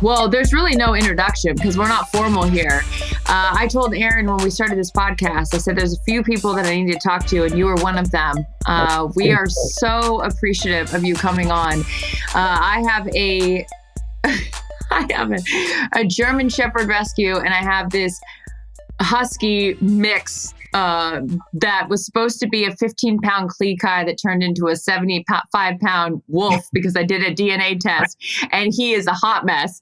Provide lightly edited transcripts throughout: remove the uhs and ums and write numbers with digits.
Well, there's really no introduction because we're not formal here. I told Erin when we started this podcast, I said there's a few people that I need to talk to, and you are one of them. We are so appreciative of you coming on. I have a German Shepherd Rescue, and I have this Husky mix that was supposed to be a 15-pound Klekai that turned into a 75-pound wolf because I did a DNA test, and he is a hot mess.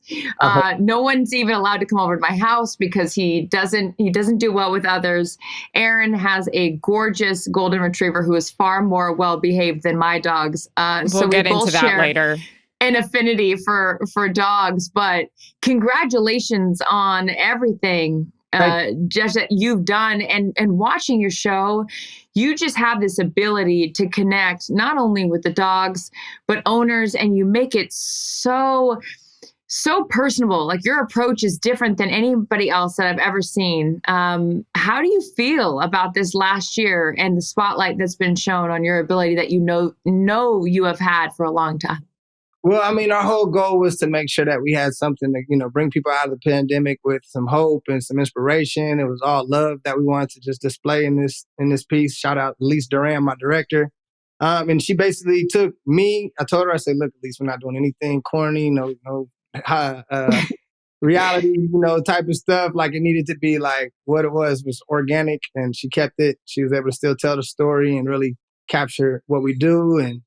No one's even allowed to come over to my house because he doesn't do well with others. Erin has a gorgeous golden retriever who is far more well-behaved than my dogs. We'll get into that later. An affinity for dogs, but congratulations on everything. Just that you've done and watching your show, you just have this ability to connect not only with the dogs, but owners, and you make it so personable. Like your approach is different than anybody else that I've ever seen. How do you feel about this last year and the spotlight that's been shown on your ability that you know you have had for a long time? Well, I mean, our whole goal was to make sure that we had something to, bring people out of the pandemic with some hope and some inspiration. It was all love that we wanted to just display in this piece. Shout out Elise Duran, my director. And she basically took me. I told her, I said, look, Elise, we're not doing anything corny, no reality, type of stuff. Like it needed to be like what it was organic, and she kept it. She was able to still tell the story and really capture what we do and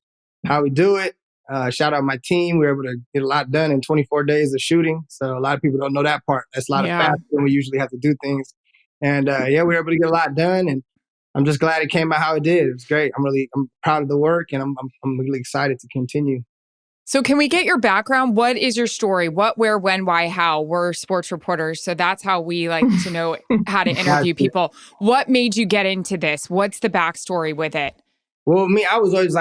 how we do it. Shout out my team. We were able to get a lot done in 24 days of shooting. So a lot of people don't know that part. That's a lot of faster than we usually have to do things. And we were able to get a lot done. And I'm just glad it came out how it did. It was great. I'm proud of the work, and I'm really excited to continue. So can we get your background? What is your story? What, where, when, why, how? We're sports reporters, so that's how we like to know how to interview people. What made you get into this? What's the backstory with it? Well, me, I was always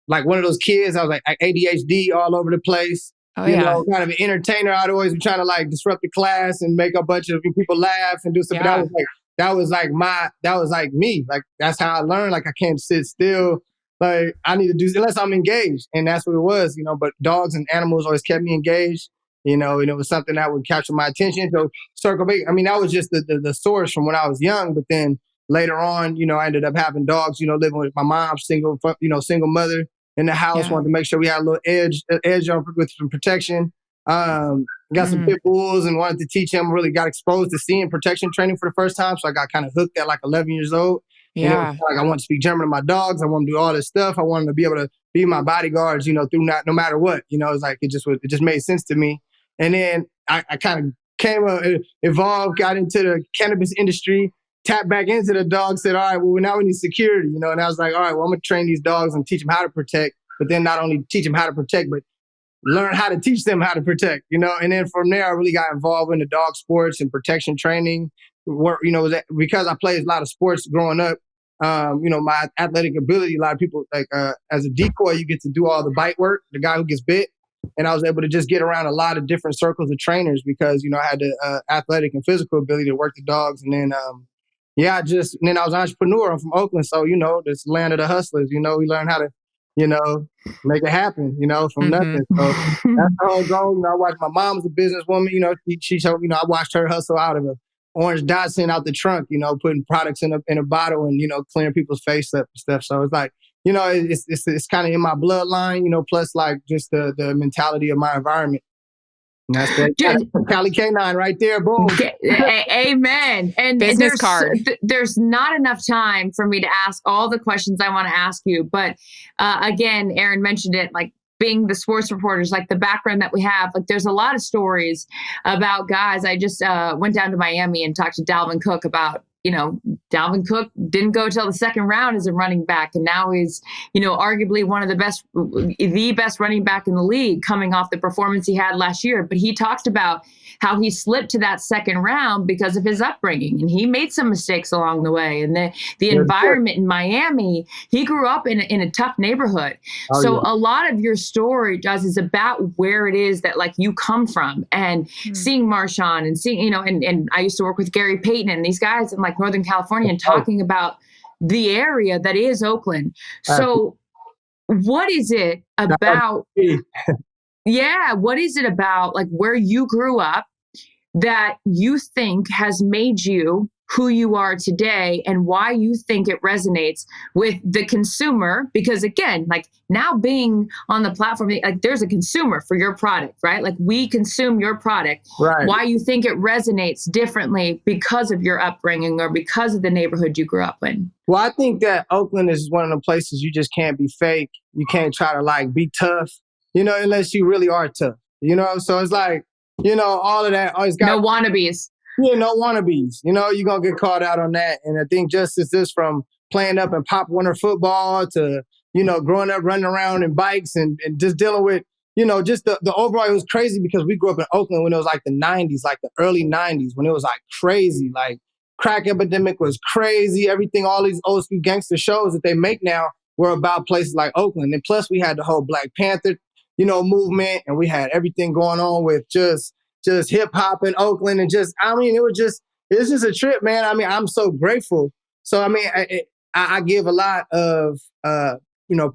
like one of those kids. I was like ADHD all over the place. Kind of an entertainer. I'd always be trying to disrupt the class and make a bunch of people laugh and do something. Yeah. That was like me. Like that's how I learned. Like I can't sit still. Like I need to do unless I'm engaged, and that's what it was. But dogs and animals always kept me engaged. And it was something that would capture my attention. So circle back. I mean, that was just the source from when I was young. But then later on, I ended up having dogs. Living with my mom, single mother. In the house, wanted to make sure we had a little edge on with some protection. Got some pit bulls and wanted to teach them. Really got exposed to seeing protection training for the first time. So I got kind of hooked at 11 years old. Yeah. I want to speak German to my dogs. I want to do all this stuff. I wanted to be able to be my bodyguards, through no matter what. It just made sense to me. And then I kind of evolved, got into the cannabis industry. Tapped back into the dog, said, all right, well, now we need security, And I was like, all right, well, I'm going to train these dogs and teach them how to protect, but then not only teach them how to protect, but learn how to teach them how to protect, And then from there, I really got involved in the dog sports and protection training. Because I played a lot of sports growing up, my athletic ability, a lot of people, as a decoy, you get to do all the bite work, the guy who gets bit. And I was able to just get around a lot of different circles of trainers because, I had the athletic and physical ability to work the dogs. And then, then I was an entrepreneur. I'm from Oakland. So, this land of the hustlers, we learn how to, make it happen, from nothing. So that's the whole goal. I watched my mom was a businesswoman, she showed, I watched her hustle out of an orange Datsun out the trunk, putting products in a bottle and, clearing people's face up and stuff. So it's like, it's kind of in my bloodline, plus just the mentality of my environment. That's Cali Canine right there. Boom. Amen. And business card. There's not enough time for me to ask all the questions I want to ask you. But again, Erin mentioned it, being the sports reporters, the background that we have, there's a lot of stories about guys. I just went down to Miami and talked to Dalvin Cook about, Dalvin Cook didn't go till the second round as a running back. And now he's, arguably one of the best running back in the league coming off the performance he had last year. But he talked about how he slipped to that second round because of his upbringing. And he made some mistakes along the way. And the environment in Miami, he grew up in a tough neighborhood. A lot of your story, Jas, is about where it is that you come from and seeing Marshawn and seeing, and I used to work with Gary Payton and these guys in Northern California and talking about the area that is Oakland. So what is it about Yeah. What is it about like where you grew up that you think has made you who you are today and why you think it resonates with the consumer? Because again, like now being on the platform, like there's a consumer for your product, right? Like we consume your product. Right. Why you think it resonates differently because of your upbringing or because of the neighborhood you grew up in? Well, I think that Oakland is one of the places you just can't be fake. You can't try to like be tough, unless you really are tough, So it's like, all of that always got no wannabes. Yeah, no wannabes. You're going to get caught out on that. And I think just as this from playing up in Pop Warner football to, growing up running around in bikes and just dealing with, just the overall, it was crazy because we grew up in Oakland when it was like the 90s, like the early 90s, when it was like crazy. Like crack epidemic was crazy. Everything, all these old school gangster shows that they make now were about places like Oakland. And plus we had the whole Black Panther, movement, and we had everything going on with just hip hop in Oakland, and it's just a trip, man. I mean, I'm so grateful. So I mean, I give a lot of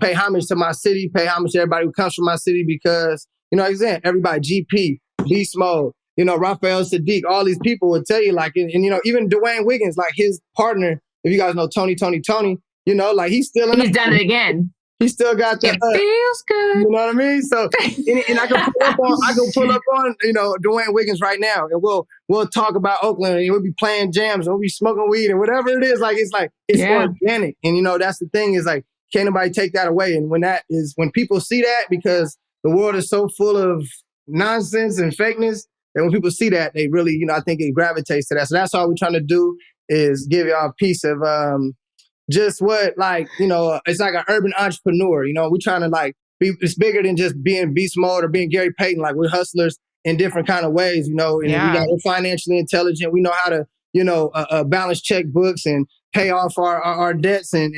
pay homage to my city, pay homage to everybody who comes from my city because again, everybody, GP, Beast Mode, Raphael Sadiq, all these people would tell you like, and even Dwayne Wiggins, like his partner, if you guys know Tony, like he's still he's done it again. He still got that. It feels good. You know what I mean? So, and I can pull up on, Dwayne Wiggins right now, and we'll talk about Oakland, and we'll be playing jams, and we'll be smoking weed, and whatever it is. It's organic, and that's the thing is like, can't nobody take that away. And when people see that, because the world is so full of nonsense and fakeness, and when people see that, they really, I think it gravitates to that. So that's all we're trying to do is give y'all a piece of just what, like, it's like an urban entrepreneur, we're trying to it's bigger than just being beast mode or being Gary Payton. Like we're hustlers in different kind of ways, and we're financially intelligent. We know how to, balance checkbooks and pay off our debts and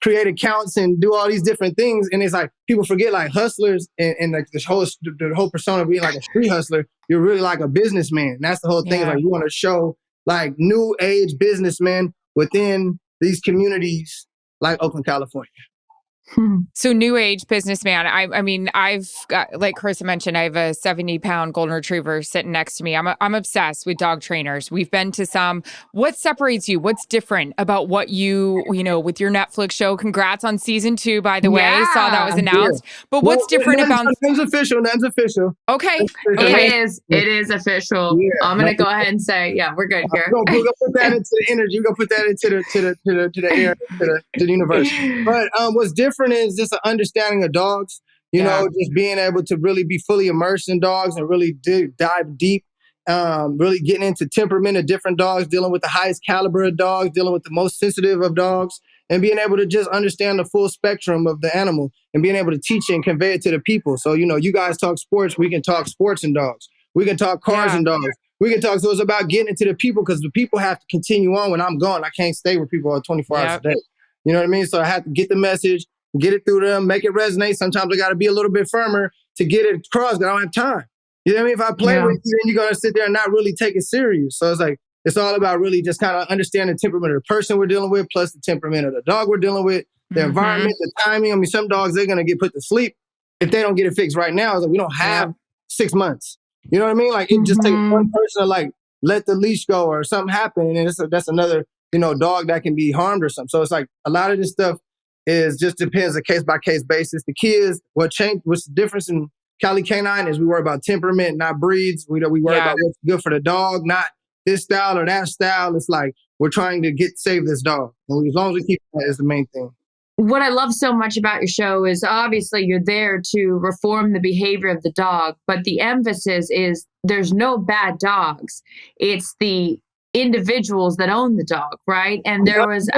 create accounts and do all these different things. And it's like, people forget like hustlers and like the whole persona of being like a street hustler, you're really like a businessman. And that's the whole thing. Like we want to show like new age businessmen within these communities like Oakland, California. So new age businessman. I mean, I've got, like Charissa mentioned, I have a 70-pound golden retriever sitting next to me. I'm obsessed with dog trainers. We've been to some. What separates you? What's different about what you with your Netflix show? Congrats on season 2, by the way. I saw that was announced. Yeah. But what's different about? Nothing's official. Okay. It is official. Yeah. I'm gonna go ahead and say, we're good here. We're gonna put that into the energy. We're gonna put that into the air, to the universe. But what's different is just an understanding of dogs, just being able to really be fully immersed in dogs and really dive deep, really getting into temperament of different dogs, dealing with the highest caliber of dogs, dealing with the most sensitive of dogs, and being able to just understand the full spectrum of the animal and being able to teach it and convey it to the people. So, you guys talk sports, we can talk sports and dogs. We can talk cars and dogs. We can talk, so it's about getting it to the people because the people have to continue on when I'm gone. I can't stay with people all 24 hours a day. You know what I mean? So I have to get the message, get it through them, make it resonate. Sometimes I got to be a little bit firmer to get it across because I don't have time. You know what I mean? If I play with you, then you're going to sit there and not really take it serious. So it's like, it's all about really just kind of understanding the temperament of the person we're dealing with, plus the temperament of the dog we're dealing with, the environment, the timing. I mean, some dogs, they're going to get put to sleep if they don't get it fixed right now. It's like, we don't have 6 months. You know what I mean? Like, it just takes one person to like let the leash go or something happen. And that's another, dog that can be harmed or something. So it's like a lot of this stuff is just depends a case by case basis. The kids, what's the difference in Cali Canine is we worry about temperament, not breeds. We worry about what's good for the dog, not this style or that style. It's like we're trying to save this dog. And as long as we keep that is the main thing. What I love so much about your show is obviously you're there to reform the behavior of the dog, but the emphasis is there's no bad dogs. It's the individuals that own the dog, right? And there was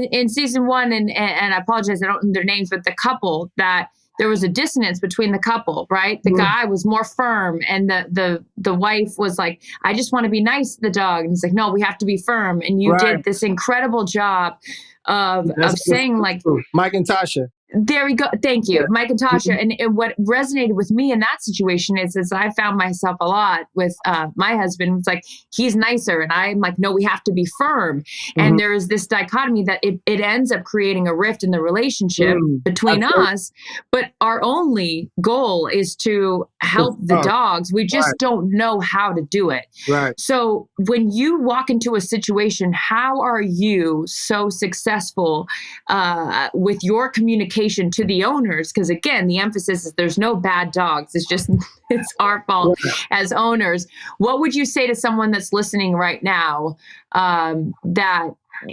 in season 1, and I apologize, I don't know their names, but the couple that there was a dissonance between the couple, right? The guy was more firm, and the wife was like, I just want to be nice to the dog, and he's like, no, we have to be firm. And you did this incredible job of saying like Mike and Tasha. There we go. Thank you, Yeah. Mike and Tasha. And what resonated with me in that situation is I found myself a lot with my husband. It's like, he's nicer. And I'm like, no, we have to be firm. And there is this dichotomy that it ends up creating a rift in the relationship between us. But our only goal is to help the dogs. We just don't know how to do it. Right. So when you walk into a situation, how are you so successful with your communication to the owners? Because again, the emphasis is there's no bad dogs. It's just, it's our fault as owners. What would you say to someone that's listening right now that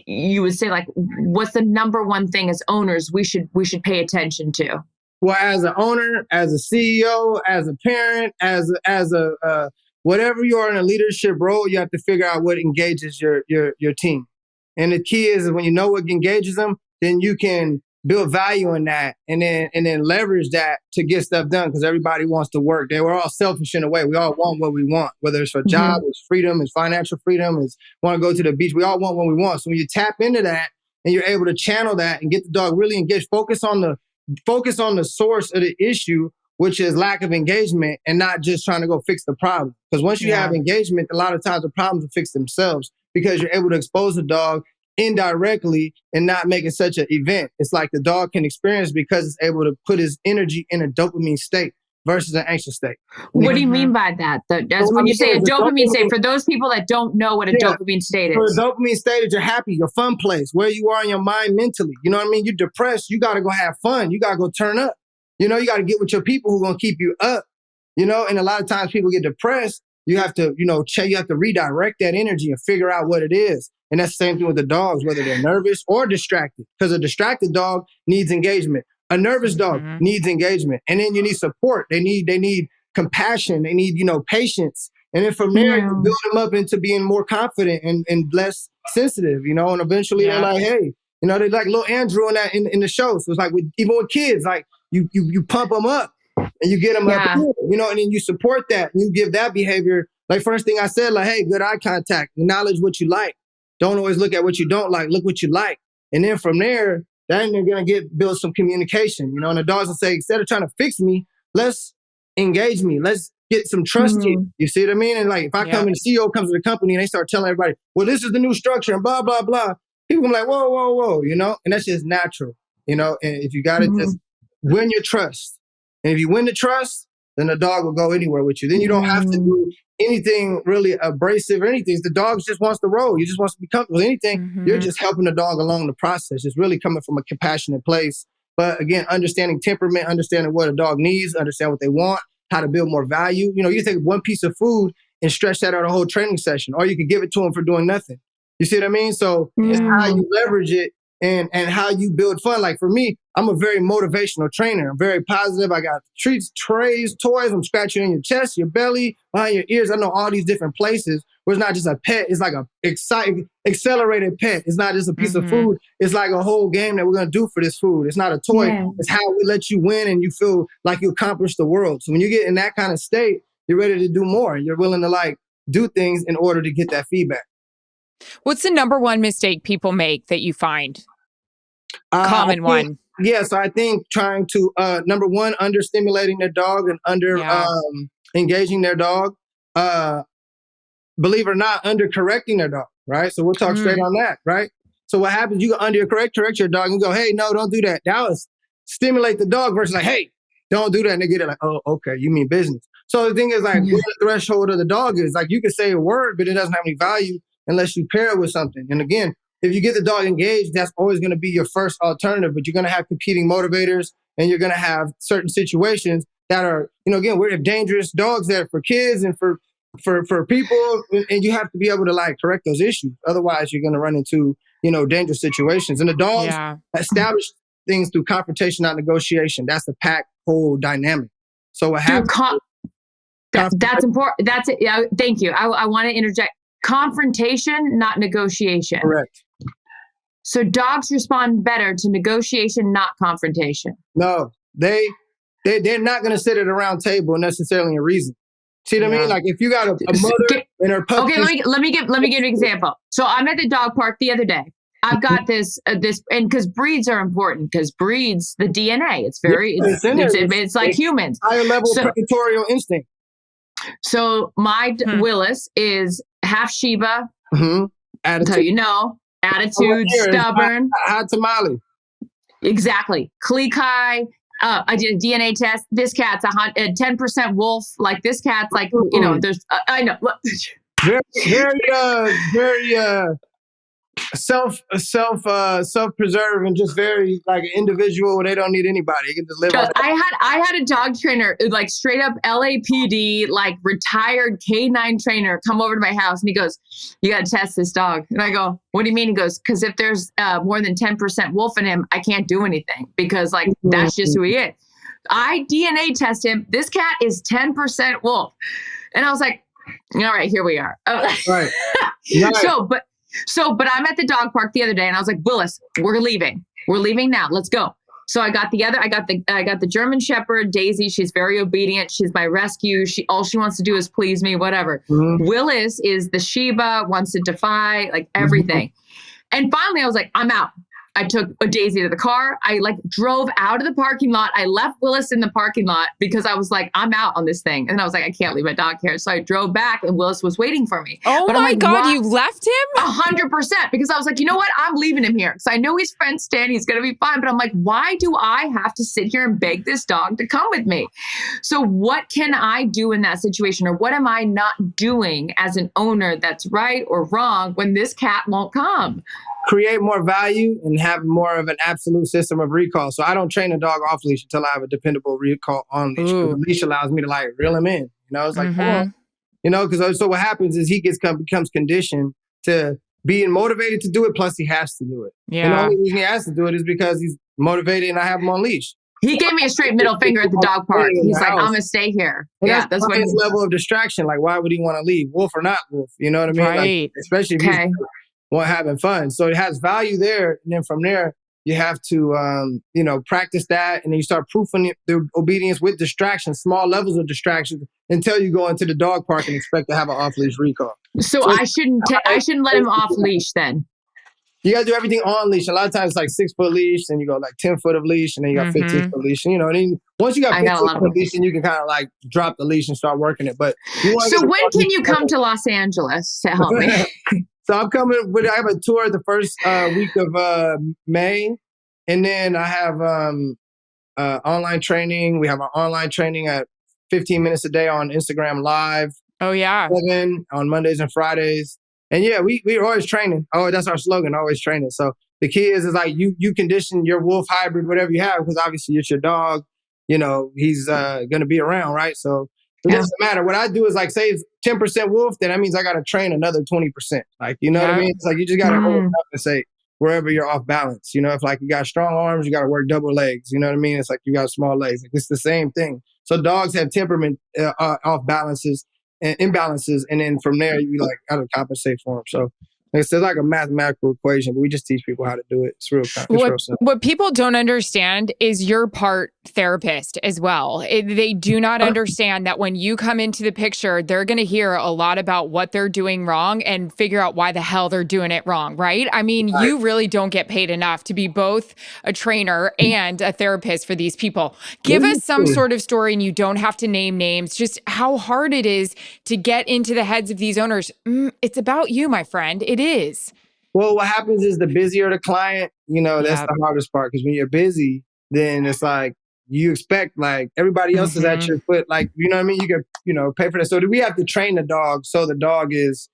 you would say, like, what's the number one thing as owners we should pay attention to? Well, as an owner, as a CEO, as a parent, as a whatever you are in a leadership role, you have to figure out what engages your team. And the key is when you know what engages them, then you can build value in that and then leverage that to get stuff done, because everybody wants to work. We're all selfish in a way. We all want what we want, whether it's for a job, it's freedom, it's financial freedom, it's want to go to the beach. We all want what we want. So when you tap into that and you're able to channel that and get the dog really engaged, focus on the source of the issue, which is lack of engagement, and not just trying to go fix the problem. Because once you have engagement, a lot of times the problems will fix themselves because you're able to expose the dog indirectly and not make it such an event. It's like the dog can experience because it's able to put his energy in a dopamine state versus an anxious state. What do you mean by that? That's when you say a dopamine state, for those people that don't know what a dopamine state is. So a dopamine state is you're happy, your fun place, where you are in your mind mentally. You know what I mean? You're depressed, you got to go have fun. You got to go turn up. You know, you got to get with your people who are going to keep you up. You know, and a lot of times people get depressed. You have to, you have to redirect that energy and figure out what it is. And that's the same thing with the dogs, whether they're nervous or distracted, because a distracted dog needs engagement. A nervous dog needs engagement. And then you need support. They need compassion. They need, patience. And then from there, you build them up into being more confident and less sensitive, and eventually they're like, hey, they're like little Andrew in the show. So it's like, even with kids, like you pump them up and you get them up, and then you support that and you give that behavior. Like first thing I said, like, hey, good eye contact, acknowledge what you like. Don't always look at what you don't like. Look what you like. And then from there, then you're going to build some communication, and the dogs will say, instead of trying to fix me, let's engage me. Let's get some trust here. You see what I mean? And like, if I come and the CEO comes to the company and they start telling everybody, well, this is the new structure and blah, blah, blah. People are like, whoa, whoa, whoa, and that's just natural, and if you got to just win your trust. And if you win the trust, then the dog will go anywhere with you. Then you don't have to do anything really abrasive or anything. The dog just wants to roll. He just wants to be comfortable with anything. You're just helping the dog along the process. It's really coming from a compassionate place. But again, understanding temperament, understanding what a dog needs, understand what they want, how to build more value. You take one piece of food and stretch that out a whole training session, or you could give it to them for doing nothing. You see what I mean? So it's how you leverage it and how you build fun. Like for me, I'm a very motivational trainer. I'm very positive. I got treats, trays, toys. I'm scratching on your chest, your belly, behind your ears. I know all these different places where it's not just a pet. It's like a exciting, accelerated pet. It's not just a piece of food. It's like a whole game that we're going to do for this food. It's not a toy. Yeah. It's how we let you win and you feel like you accomplished the world. So when you get in that kind of state, you're ready to do more. You're willing to do things in order to get that feedback. What's the number one mistake people make that you find? Common one. Yeah, so I think trying to, number one, understimulating their dog and engaging their dog. Believe it or not, undercorrecting their dog, right? So we'll talk straight on that, right? So what happens, you correct your dog and go, hey, no, don't do that. That was stimulate the dog versus like, hey, don't do that. And they get it like, oh, okay, you mean business. So the thing is like, what the threshold of the dog is. Like you can say a word, but it doesn't have any value unless you pair it with something. And again, if you get the dog engaged, that's always going to be your first alternative, but you're going to have competing motivators and you're going to have certain situations that are, again, we're dangerous dogs that are for kids and for people. And you have to be able to correct those issues. Otherwise, you're going to run into, dangerous situations. And the dogs establish things through confrontation, not negotiation. That's the pack whole dynamic. So what happens? That's important. That's it. Yeah, thank you. I want to interject. Confrontation, not negotiation. Correct. So dogs respond better to negotiation, not confrontation. No, they're not going to sit at a round table necessarily in reason. See what I mean? Like if you got a mother and her puppy. Okay, let me give an example. So I'm at the dog park the other day, I've got this, and because breeds are important, because breeds, the DNA, it's very, it's like humans. Higher level predatorial instinct. So my Willis is half Shiba. Mm-hmm. Attitude, stubborn. Hot tamale. Exactly. Klekai. I did a DNA test. This cat's a 10% wolf. Like this cat's like, there's, I know. Very self-preserve and just very like an individual. They don't need anybody. You can just live. I had a dog trainer, like straight up LAPD, like retired canine trainer, come over to my house and he goes, "You got to test this dog." And I go, "What do you mean?" He goes, "Because if there's more than 10% wolf in him, I can't do anything because like that's just who he is." I DNA test him. This cat is 10% wolf, and I was like, "All right, here we are." Right. But I'm at the dog park the other day and I was like, "Willis, we're leaving. We're leaving now. Let's go." So I got the German Shepherd, Daisy. She's very obedient. She's my rescue. All she wants to do is please me, whatever. Mm-hmm. Willis is the Shiba, wants to defy, like everything. Mm-hmm. And finally I was like, "I'm out." I took a Daisy to the car. I like drove out of the parking lot. I left Willis in the parking lot because I was like, "I'm out on this thing." And I was like, "I can't leave my dog here." So I drove back and Willis was waiting for me. Oh but my God, you left him? 100%. Because I was like, you know what? I'm leaving him here. Because I know he's fenced in. He's going to be fine. But I'm like, why do I have to sit here and beg this dog to come with me? So what can I do in that situation? Or what am I not doing as an owner that's right or wrong when this cat won't come? Create more value and have more of an absolute system of recall. So I don't train a dog off leash until I have a dependable recall on leash. The leash allows me to like reel him in. It's like, come on. Because so what happens is he becomes conditioned to being motivated to do it. Plus he has to do it. Yeah. And the only reason he has to do it is because he's motivated and I have him on leash. He gave me a straight middle finger at the dog park. He's like, "I'm going to stay here." And that's what his level of distraction. Like, why would he want to leave? Wolf or not wolf? You know what I mean? Right. Like, especially if he's having fun. So it has value there. And then from there, you have to, practice that. And then you start proofing the obedience with distractions, small levels of distractions until you go into the dog park and expect to have an off-leash recall. So I shouldn't let him off leash then. You got to do everything on leash. A lot of times it's like 6-foot leash, then you go like 10 foot of leash, and then you got 15 foot leash. And then once you got 15 foot leash, then you can kind of like drop the leash and start working it. But so when can you come to Los Angeles to help me? So I'm coming I have a tour the first week of May. And then I have online training. We have our online training at 15 minutes a day on Instagram Live. Oh, yeah. 7 on Mondays and Fridays. And yeah, we're always training. Oh, that's our slogan, always training. So the key is like you condition your wolf hybrid, whatever you have, because obviously it's your dog. He's going to be around, right? So it doesn't matter. What I do is like, say it's 10% wolf, then that means I got to train another 20%. Like, you know what I mean? It's like you just got to compensate wherever you're off balance. If like you got strong arms, you got to work double legs. You know what I mean? It's like you got small legs. Like, it's the same thing. So dogs have temperament off balances and imbalances. And then from there, you like got to compensate for them. So it's like a mathematical equation, but we just teach people how to do it. It's real simple. What people don't understand is you're part therapist as well. They do not understand that when you come into the picture, they're going to hear a lot about what they're doing wrong and figure out why the hell they're doing it wrong, right? I mean, you really don't get paid enough to be both a trainer and a therapist for these people. Give us some sort of story, and you don't have to name names, just how hard it is to get into the heads of these owners. It's about you, my friend. It is. Well, what happens is the busier the client, that's the hardest part. Because when you're busy, then it's like you expect like everybody else is at your foot. Like, you know what I mean? You can, pay for that. So we have to train the dog so the dog is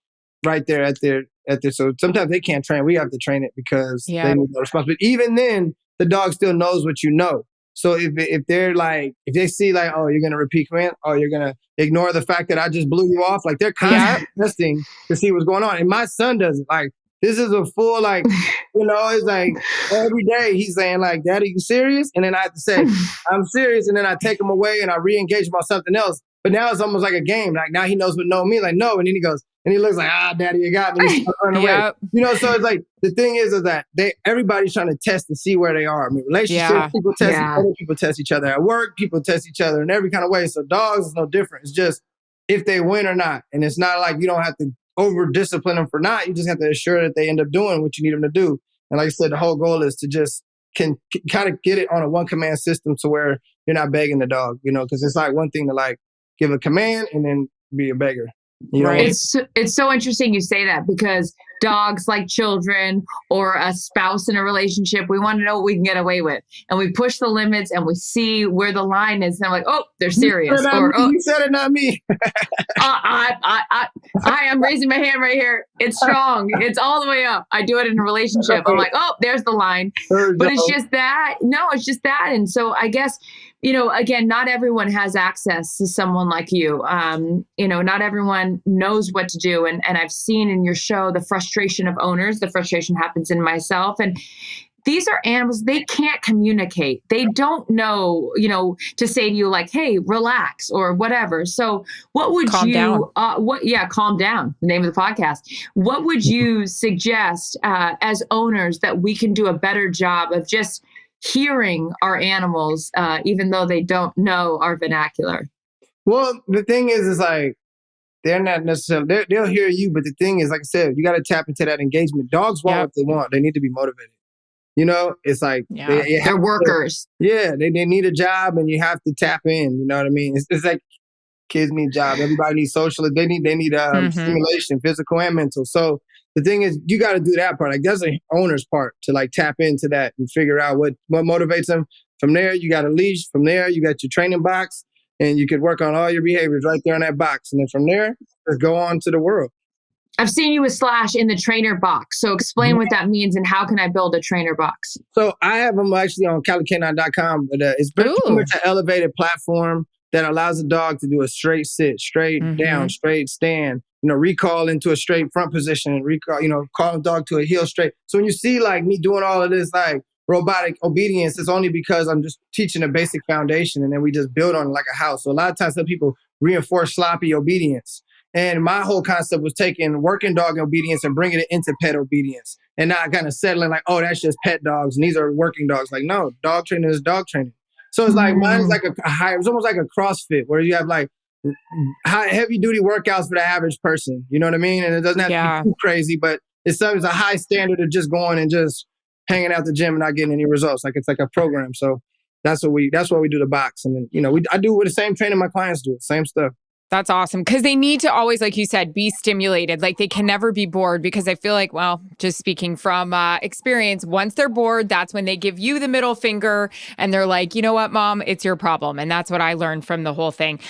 right there at their. So sometimes they can't train. We have to train it because they need the responsibility. But even then, the dog still knows what you know. So if they're like, if they see like, oh, you're going to repeat command, oh, you're going to ignore the fact that I just blew you off. Like they're constantly testing to see what's going on. And my son does it. Like, this is a full, like, it's like every day he's saying like, "Daddy, you serious?" And then I have to say, "I'm serious." And then I take him away and I re-engage him on something else. But now it's almost like a game. Like now he knows what no means. Like, no. And then he goes, and he looks like, "Daddy, you got me." And he starts running away. So it's like, the thing is that everybody's trying to test to see where they are. I mean, relationships, people test other people test each other at work, people test each other in every kind of way. So dogs is no different. It's just if they win or not. And it's not like you don't have to over discipline them for not. You just have to assure that they end up doing what you need them to do. And like I said, the whole goal is to just can kind of get it on a one command system to where you're not begging the dog, because it's like one thing to like give a command and then be a beggar. Right. It's so interesting you say that, because dogs, like children or a spouse in a relationship, we want to know what we can get away with, and we push the limits and we see where the line is, and I'm like, oh, they're serious. You said it, not me. I am raising my hand right here. It's strong. It's all the way up. I do it in a relationship. I'm like, oh, there's the line. But it's just that. No, it's just that. And so I guess, again, not everyone has access to someone like you. Not everyone knows what to do. And I've seen in your show the frustration of owners. The frustration happens in myself. And these are animals, they can't communicate. They don't know, to say to you like, hey, relax or whatever. So what would calm down. Calm down, the name of the podcast. What would you suggest as owners that we can do a better job of just hearing our animals, even though they don't know our vernacular? Well, the thing is like, they're not necessarily, they'll hear you. But the thing is, like I said, you got to tap into that engagement. Dogs want what they want. They need to be motivated. It's like they're workers. They need a job, and you have to tap in. You know what I mean? It's like kids need jobs. Everybody needs social. They need stimulation, physical and mental. So the thing is, you got to do that part. Like that's an owner's part to like tap into that and figure out what motivates them. From there, you got a leash. From there, you got your training box, and you could work on all your behaviors right there in that box. And then from there, just go on to the world. I've seen you with Slash in the trainer box. So explain what that means and how can I build a trainer box? So I have them actually on CaliCanine.com, but it's pretty much an elevated platform that allows the dog to do a straight sit, straight down, straight stand, recall into a straight front position, and recall, call the dog to a heel straight. So when you see like me doing all of this, like robotic obedience, it's only because I'm just teaching a basic foundation, and then we just build on it like a house. So a lot of times some people reinforce sloppy obedience. And my whole concept was taking working dog obedience and bringing it into pet obedience, and not kind of settling like, oh, that's just pet dogs and these are working dogs. Like, no, dog training is dog training. So it's like mine's like a high, it's almost like a CrossFit where you have like high, heavy duty workouts for the average person. You know what I mean? And it doesn't have to be too crazy, but it's a high standard of just going and just hanging out the gym and not getting any results. Like it's like a program. So that's what we do the box. And then, I do with the same training my clients do, same stuff. That's awesome. Because they need to always, like you said, be stimulated. Like they can never be bored, because I feel like, well, just speaking from experience, once they're bored, that's when they give you the middle finger and they're like, you know what, Mom, it's your problem. And that's what I learned from the whole thing.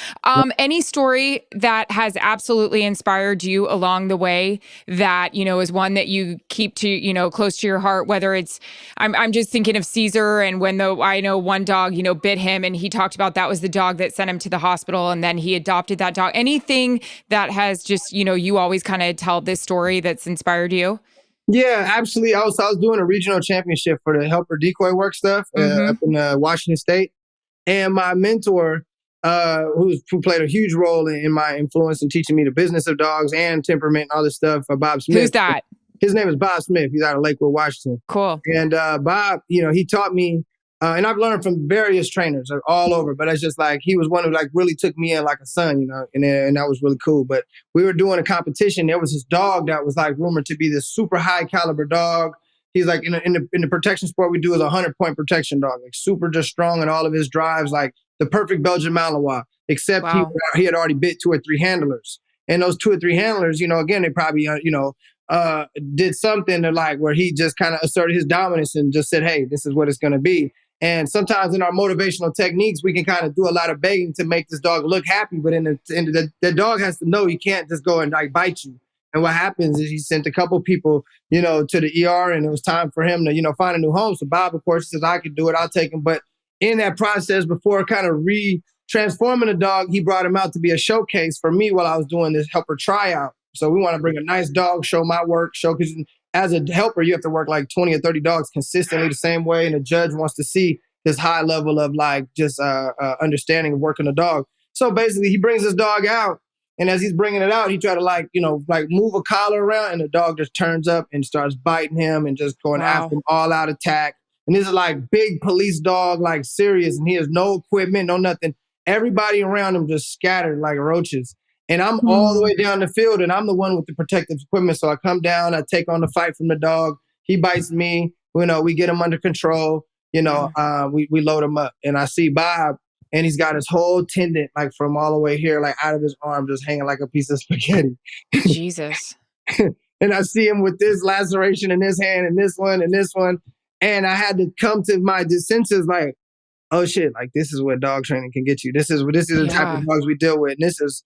Any story that has absolutely inspired you along the way that, is one that you keep to, close to your heart, whether it's, I'm just thinking of Caesar, and when I know one dog, bit him, and he talked about that was the dog that sent him to the hospital, and then he adopted that dog. Anything that has just, you always kind of tell this story that's inspired you? Yeah, absolutely. I was doing a regional championship for the helper decoy work stuff up in Washington State. And my mentor, who played a huge role in my influence in teaching me the business of dogs and temperament and all this stuff, Bob Smith. Who's that? His name is Bob Smith. He's out of Lakewood, Washington. Cool. And Bob, he taught me, and I've learned from various trainers all over, but it's just like, he was one who like really took me in like a son, and that was really cool. But we were doing a competition. There was this dog that was like rumored to be this super high caliber dog. He's like in the protection sport we do is a 100-point protection dog, like super just strong in all of his drives, like the perfect Belgian Malinois, except he had already bit 2 or 3 handlers. And those 2 or 3 handlers, again, they probably, did something to like where he just kind of asserted his dominance and just said, hey, this is what it's going to be. And sometimes in our motivational techniques, we can kind of do a lot of begging to make this dog look happy. But in the dog has to know he can't just go and like bite you. And what happens is he sent a couple people, to the ER, and it was time for him to, find a new home. So Bob, of course, says, I could do it. I'll take him. But in that process, before kind of transforming the dog, he brought him out to be a showcase for me while I was doing this helper tryout. So we want to bring a nice dog, show my work, because as a helper, you have to work like 20 or 30 dogs consistently the same way. And the judge wants to see this high level of like just understanding of working a dog. So basically he brings his dog out, and as he's bringing it out, he try to like move a collar around, and the dog just turns up and starts biting him and just going after him, all out attack. And this is like big police dog, like serious. And he has no equipment, no nothing. Everybody around him just scattered like roaches. And I'm all the way down the field, and I'm the one with the protective equipment. So I come down, I take on the fight from the dog. he bites me. We get him under control. We load him up, and I see Bob, and he's got his whole tendon, like from all the way here, like out of his arm, just hanging like a piece of spaghetti. Jesus. And I see him with this laceration in his hand and this one and this one. And I had to come to my senses like, oh shit, like this is what dog training can get you. This is the type of dogs we deal with. And this is,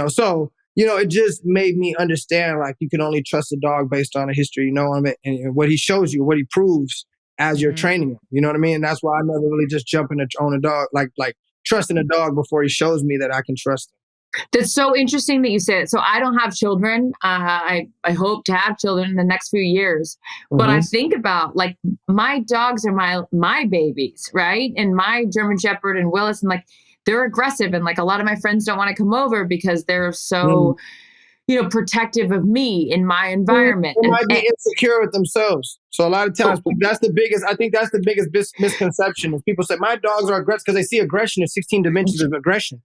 so, it just made me understand like you can only trust a dog based on a history, and what he shows you, what he proves as you're training him. You know what I mean? And that's why I never really just jump in on a dog, like trusting a dog before he shows me that I can trust him. That's so interesting that you said it. So I don't have children. I hope to have children in the next few years. But I think about like my dogs are my babies, right? And my German Shepherd and Willis, and like they're aggressive, and like a lot of my friends don't want to come over because they're so protective of me in my environment. They might be insecure with themselves. So a lot of times that's the biggest misconception is people say my dogs are aggressive because they see aggression as 16 dimensions of aggression.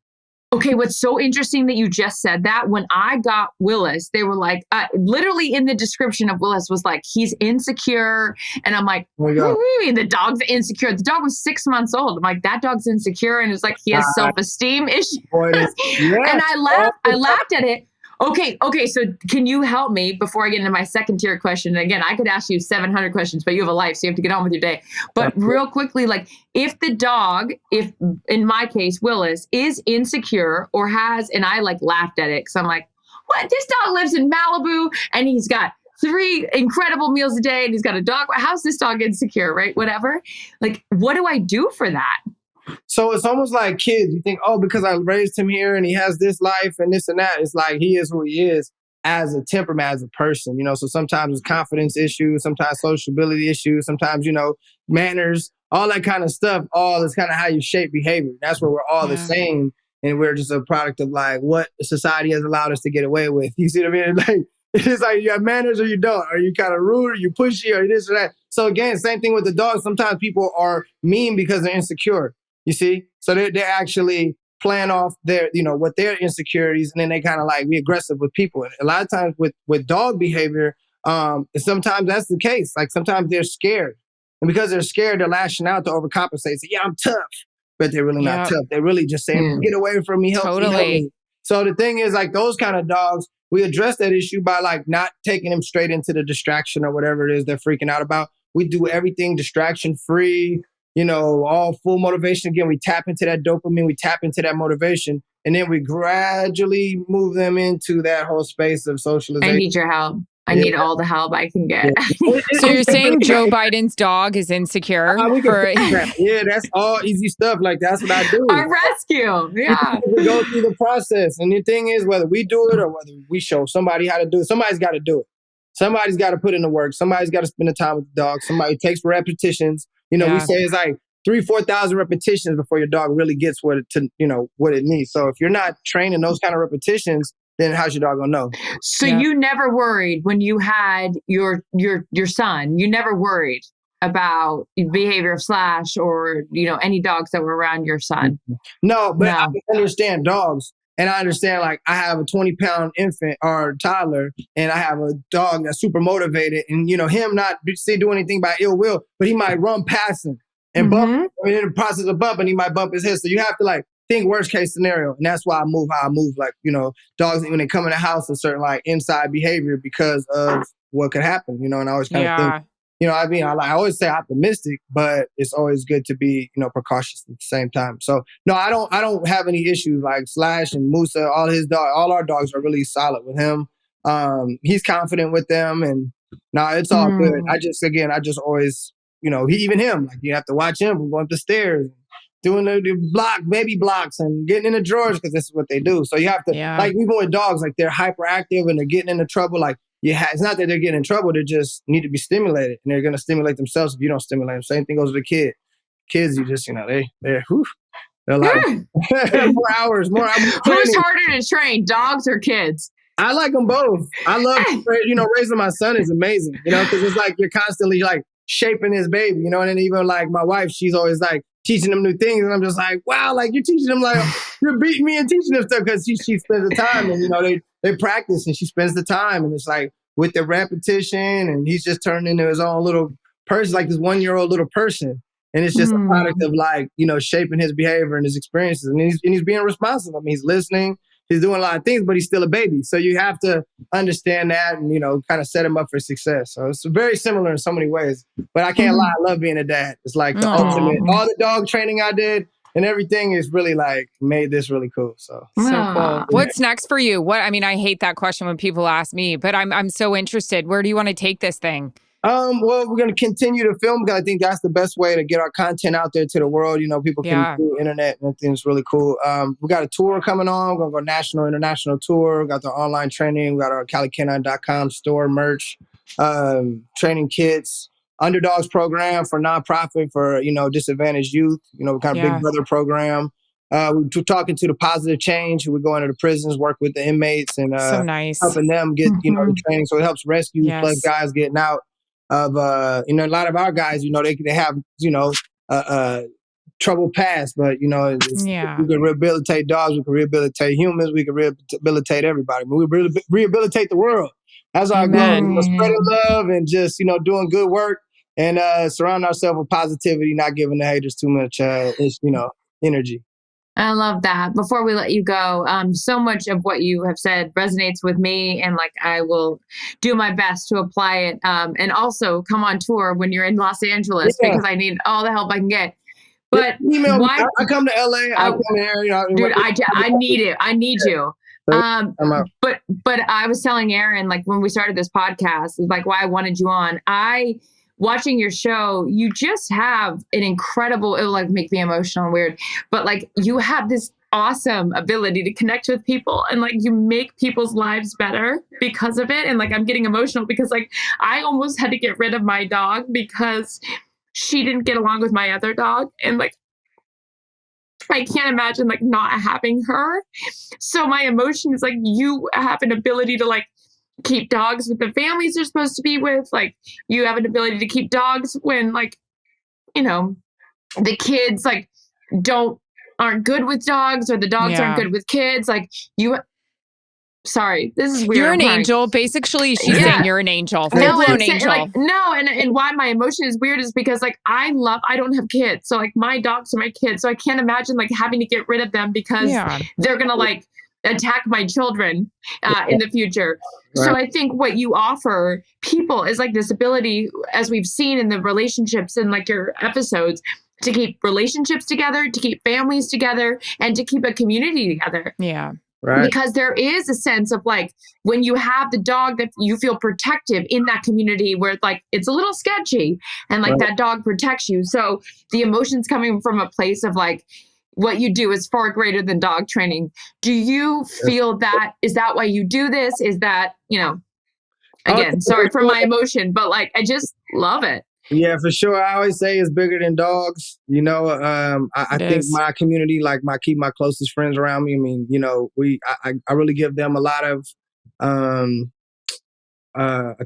Okay, what's so interesting that you just said that, when I got Willis, they were like, literally in the description of Willis was like, he's insecure. And I'm like, what do you mean the dog's insecure? The dog was 6 months old. I'm like, that dog's insecure. And it's like, he has self-esteem issues. And I laughed at it. Okay. So can you help me before I get into my second tier question? And again, I could ask you 700 questions, but you have a life, so you have to get on with your day. But real quickly, like if the dog, if in my case, Willis is insecure or has, and I like laughed at it because I'm like, what? This dog lives in Malibu and he's got 3 incredible meals a day and he's got a dog. How's this dog insecure, right? Whatever. Like, what do I do for that? So it's almost like kids. You think, because I raised him here and he has this life and this and that. It's like he is who he is as a temperament, as a person. So sometimes it's confidence issues, sometimes sociability issues, sometimes, manners, all that kind of stuff. All is kind of how you shape behavior. That's where we're all the same. And we're just a product of like what society has allowed us to get away with. You see what I mean? Like, it's like you have manners or you don't. Are you kind of rude or you pushy or this or that? So again, same thing with the dogs. Sometimes people are mean because they're insecure. You see? So they're actually playing off their, what their insecurities, and then they kind of like be aggressive with people. And a lot of times with dog behavior, sometimes that's the case. Like sometimes they're scared. And because they're scared, they're lashing out to overcompensate. Say, yeah, I'm tough. But they're really not tough. They're really just saying, get away from me, help me. So the thing is, like those kind of dogs, we address that issue by like not taking them straight into the distraction or whatever it is they're freaking out about. We do everything distraction free. All full motivation. Again, we tap into that dopamine, we tap into that motivation, and then we gradually move them into that whole space of socialization. I need your help. I need all the help I can get. So you're saying Joe Biden's dog is insecure? Yeah, that's all easy stuff. Like, that's what I do. A rescue. Yeah. We go through the process. And the thing is, whether we do it or whether we show somebody how to do it, somebody's got to do it. Somebody's got to put in the work. Somebody's got to spend the time with the dog. Somebody takes repetitions. We say it's like 3,000-4,000 repetitions before your dog really gets what it needs. So if you're not training those kind of repetitions, then how's your dog gonna know? So you never worried when you had your son. You never worried about behavior of Slash or any dogs that were around your son. No, but I understand dogs. And I understand, like, I have a 20-pound infant or toddler, and I have a dog that's super motivated, and, him not do anything by ill will, but he might run past him and bump. I mean, in the process of bumping, he might bump his head. So you have to, like, think worst case scenario. And that's why I move how I move. Like, dogs, when they come in the house, a certain, like, inside behavior because of what could happen, and I always kind of think, I always say optimistic, but it's always good to be, precautious at the same time. So no, I don't have any issues like Slash and Musa, all our dogs are really solid with him. He's confident with them, and no, it's all good. I just always, even him, like you have to watch him from going up the stairs, doing the baby blocks and getting in the drawers because this is what they do. So you have to, like, even with dogs, like they're hyperactive and they're getting into trouble, like, it's not that they're getting in trouble. They just need to be stimulated, and they're going to stimulate themselves if you don't stimulate them. Same thing goes with the kid. Kids, you just, they're like more hours. Who's harder to train, dogs or kids? I like them both. I love, raising my son is amazing, because it's like you're constantly like shaping his baby, and then even like my wife, she's always like teaching them new things, and I'm just like, wow, like you're teaching them, like you're beating me and teaching them stuff because she spends the time, and they practice and she spends the time, and it's like with the repetition, and he's just turned into his own little person, like this 1-year-old little person. And it's just a product of like, shaping his behavior and his experiences. And he's being responsible. I mean, he's listening, he's doing a lot of things, but he's still a baby. So you have to understand that and, kind of set him up for success. So it's very similar in so many ways. But I can't lie, I love being a dad. It's like the ultimate, all the dog training I did and everything is really like made this really cool. So cool. What's next for you? I hate that question when people ask me, but I'm so interested. Where do you want to take this thing? Well, we're going to continue to film because I think that's the best way to get our content out there to the world. People can do internet and it's really cool. We got a tour coming on. We're going to go national, international tour. We got the online training. We got our CaliCanine.com store merch, training kits, Underdogs program for nonprofit for, disadvantaged youth, kind of Big Brother program. We're talking to the Positive Change, who we go into the prisons, work with the inmates and so nice. helping them get, the training. So it helps rescue plus guys getting out of, a lot of our guys, they have, trouble past, but, we can rehabilitate dogs, we can rehabilitate humans, we can rehabilitate everybody. We rehabilitate the world. That's our goal, spreading love and just, doing good work and surround ourselves with positivity, not giving the haters too much, energy. I love that. Before we let you go, so much of what you have said resonates with me, and like I will do my best to apply it. And also come on tour when you're in Los Angeles because I need all the help I can get. But email me. I come to LA. I come here. Dude, I need it. I need you. But I was telling Erin, like when we started this podcast, is like why I wanted you on. Watching your show, you just have an incredible, it'll like make me emotional and weird, but like you have this awesome ability to connect with people and like you make people's lives better because of it. And like, I'm getting emotional because like I almost had to get rid of my dog because she didn't get along with my other dog. And like, I can't imagine like not having her. So my emotion is like, you have an ability to like keep dogs with the families they're supposed to be with. Like you have an ability to keep dogs when like, the kids like aren't good with dogs or the dogs aren't good with kids. Like sorry, this is weird. You're an angel. Basically, she's saying you're an angel. Full-blown angel. And why my emotion is weird is because like I don't have kids. So like my dogs are my kids. So I can't imagine like having to get rid of them because they're going to like attack my children in the future. Right. So I think what you offer people is like this ability, as we've seen in the relationships in like your episodes, to keep relationships together, to keep families together, and to keep a community together. Yeah. Right. Because there is a sense of like when you have the dog that you feel protective in that community where like it's a little sketchy and like that dog protects you. So the emotions coming from a place of like what you do is far greater than dog training. Do you feel that? Is that why you do this? Is that, again, sorry for my emotion, but like I just love it. Yeah, for sure. I always say it's bigger than dogs. I think my community, like keep my closest friends around me. I mean, I really give them a lot of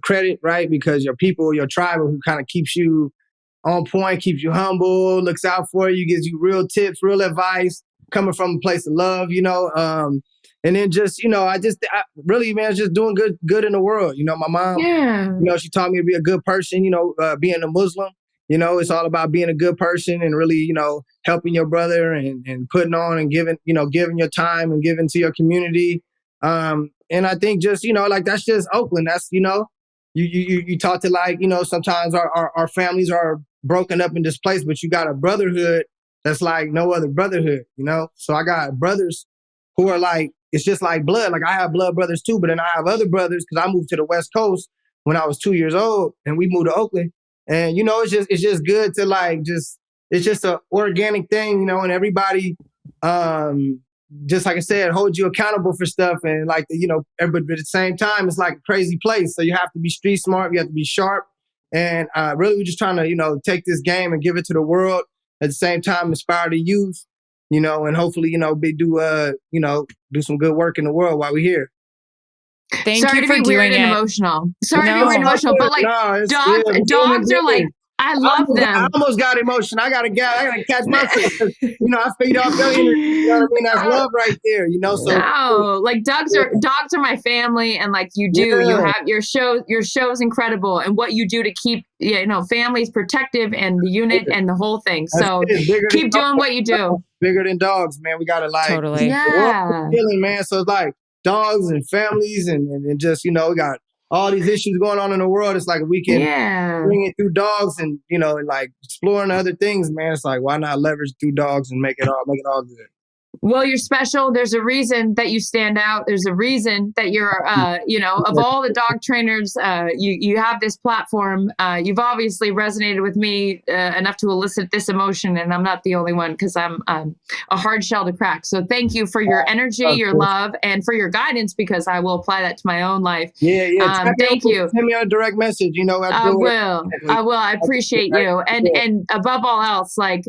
credit, right? Because your people, your tribe, who kind of keeps you on point, keeps you humble, looks out for you, gives you real tips, real advice, coming from a place of love, and then just, I really, man, just doing good in the world. My mom, she taught me to be a good person, being a Muslim, it's all about being a good person and really, helping your brother and putting on and giving your time and giving to your community. And I think just, like, that's just Oakland. That's, you talk to like, sometimes our families are broken up and displaced, but you got a brotherhood that's like no other brotherhood, So I got brothers who are like, it's just like blood. Like I have blood brothers too, but then I have other brothers because I moved to the West Coast when I was 2 years old and we moved to Oakland. And, it's just good to like, it's just an organic thing, and everybody, just like I said, hold you accountable for stuff. And like, but at the same time, it's like a crazy place. So you have to be street smart. You have to be sharp. And really, we're just trying to, take this game and give it to the world. At the same time, inspire the youth, and hopefully, do some good work in the world while we're here. Thank you for doing it. Sorry to be weird and emotional, but like dogs are like I love them. I almost got emotion. I gotta catch myself. I feed off your energy. You know what I mean? That's love right there. So no, like dogs are my family, and like you have your show. Your show's incredible, and what you do to keep families protective and the unit and the whole thing. So keep doing what you do. Bigger than dogs, man. We gotta totally. Feeling, man. So it's like dogs and families and just we got all these issues going on in the world. It's like we can bring it through dogs and and like exploring other things, man. It's like, why not leverage through dogs and make it all good? Well, you're special. There's a reason that you stand out. There's a reason that you're, of all the dog trainers, you have this platform. You've obviously resonated with me enough to elicit this emotion, and I'm not the only one because I'm a hard shell to crack. So thank you for your energy, your love, and for your guidance, because I will apply that to my own life. Yeah. Thank you. Send me a direct message. I will. I appreciate you, and above all else, like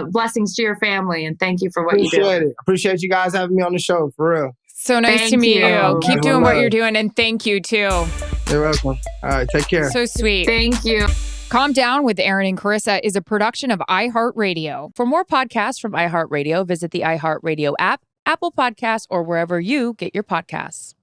blessings to your family, and thank you for what you do. Appreciate you guys having me on the show, for real. So nice to meet you. Keep doing what you're doing, and thank you too. You're welcome. All right, take care. So sweet. Thank you. Calm Down with Erin and Charissa is a production of iHeartRadio. For more podcasts from iHeartRadio, visit the iHeartRadio app, Apple Podcasts, or wherever you get your podcasts.